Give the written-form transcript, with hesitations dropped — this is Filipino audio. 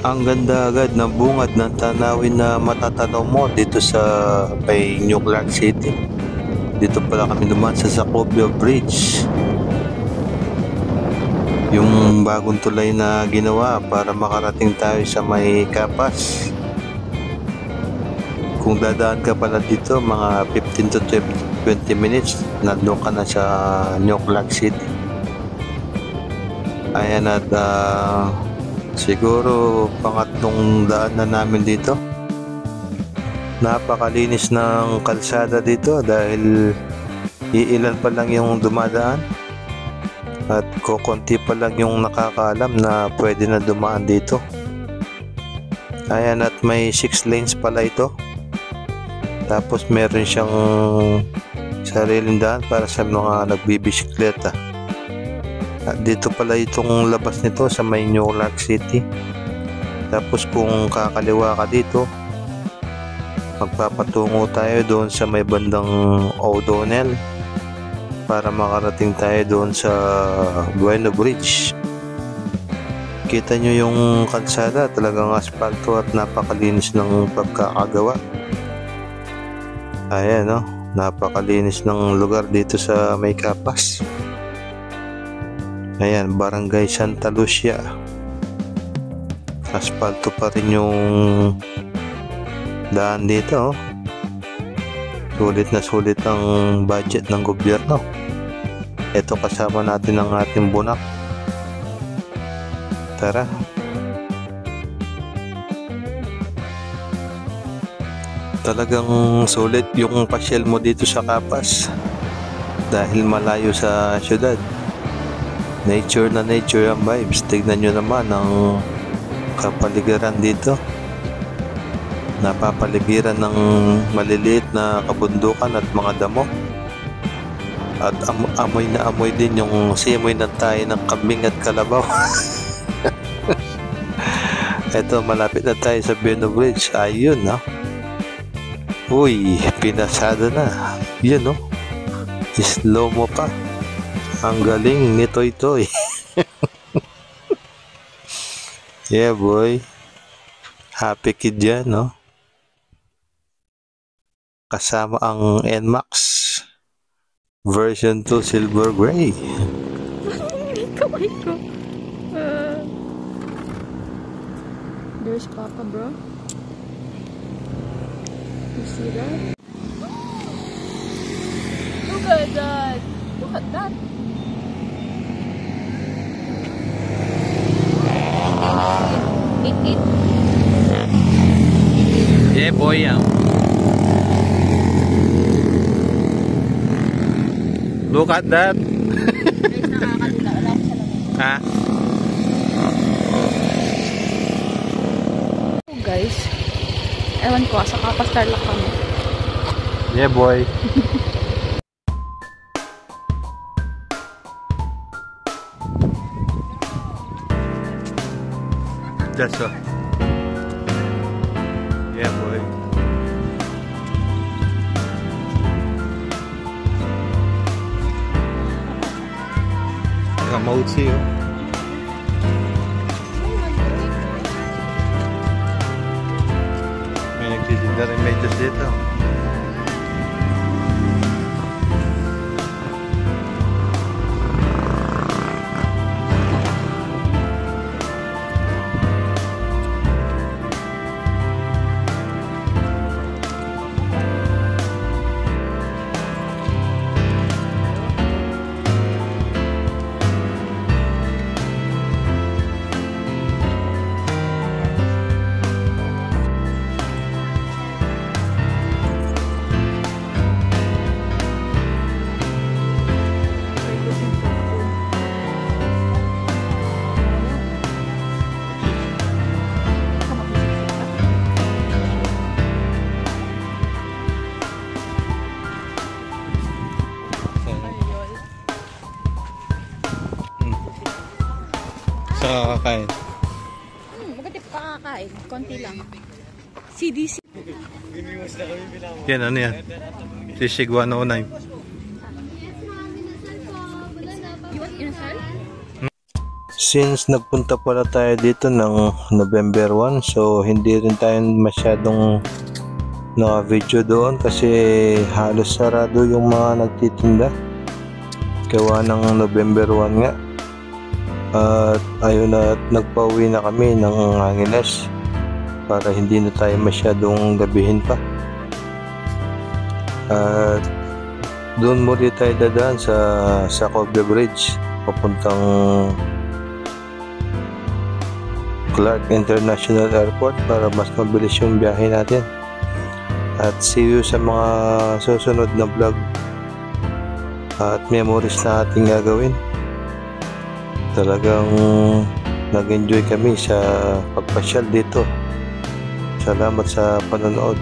Ang ganda agad ng bungad ng tanawin na matatanaw mo dito sa may New Clark City. Dito pala kami dumaan sa Sacobio Bridge, yung bagong tulay na ginawa para makarating tayo sa may Capas. Kung dadaan ka pala dito, mga 15 to 20 minutes nandun ka na sa New Clark City. Ayan, at siguro pangatlong daan na namin dito. Napakalinis ng kalsada dito dahil iilan pa lang yung dumadaan at kukunti pa lang yung nakakaalam na pwede na dumaan dito. Ayan, at may 6 lanes pala ito. Tapos meron siyang sariling daan para sa mga nagbibisikleta. At dito pala itong labas nito sa may New Clark City. Tapos kung kakaliwa ka dito, magpapatungo tayo doon sa may bandang O'Donnell para makarating tayo doon sa Bueno Bridge. Kita nyo yung kalsada, talagang asfalto at napakalinis ng pagkakagawa. Ayan, no? Napakalinis ng lugar dito sa may Capas. Ayan, Barangay Santa Lucia. Asfalto pa rin yung daan dito, oh. Sulit na sulit ang budget ng gobyerno. Ito kasama natin ang ating bunak. Tara. Talagang sulit yung pasyal mo dito sa Capas dahil malayo sa syudad. Nature na nature ang vibes. Tignan nyo naman ang kapaligiran dito. Napapaligiran ng maliliit na kabundukan at mga damo. At amoy na amoy din yung simoy ng tayo ng kambing at kalabaw. Eto, malapit na tayo sa Bueno Bridge. Ayun, no? Uy, pinasada na. Yun, no? Slow mo pa. Ang galing ni Toy Toy. Yeah, boy. Happy kid yan, no? Kasama ang NMAX version 2 silver gray. Kamay ko. There's Papa, bro. You see that? Look at that. Look at that. It. Yeah, boy. Look at that. Ha? Oh, guys. Ewan ko, sa Capas Tarlac kami. Yeah, boy. That's all. Yeah, boy. Kamauchi, oh. May nagtitinda rin medyas dito. Sa kakain. Maganda pa kakain. Konti lang. CDC. Yan, ano yan? Sisig 109. You want inasal? Since nagpunta pala tayo dito ng November 1, so hindi rin tayo masyadong naka-video doon kasi halos sarado yung mga nagtitinda. Gawa ng November 1 nga. At ayun na, nagpauwi na kami ng Angeles para hindi na tayo masyadong gabihin pa. At doon muli tayo dadaan sa Cobre Bridge papuntang Clark International Airport para mas mabilis yung biyahe natin. At see you sa mga susunod na vlog at memories na ating gagawin. Talagang nag-enjoy kami sa pagpasyal dito. Salamat sa panonood.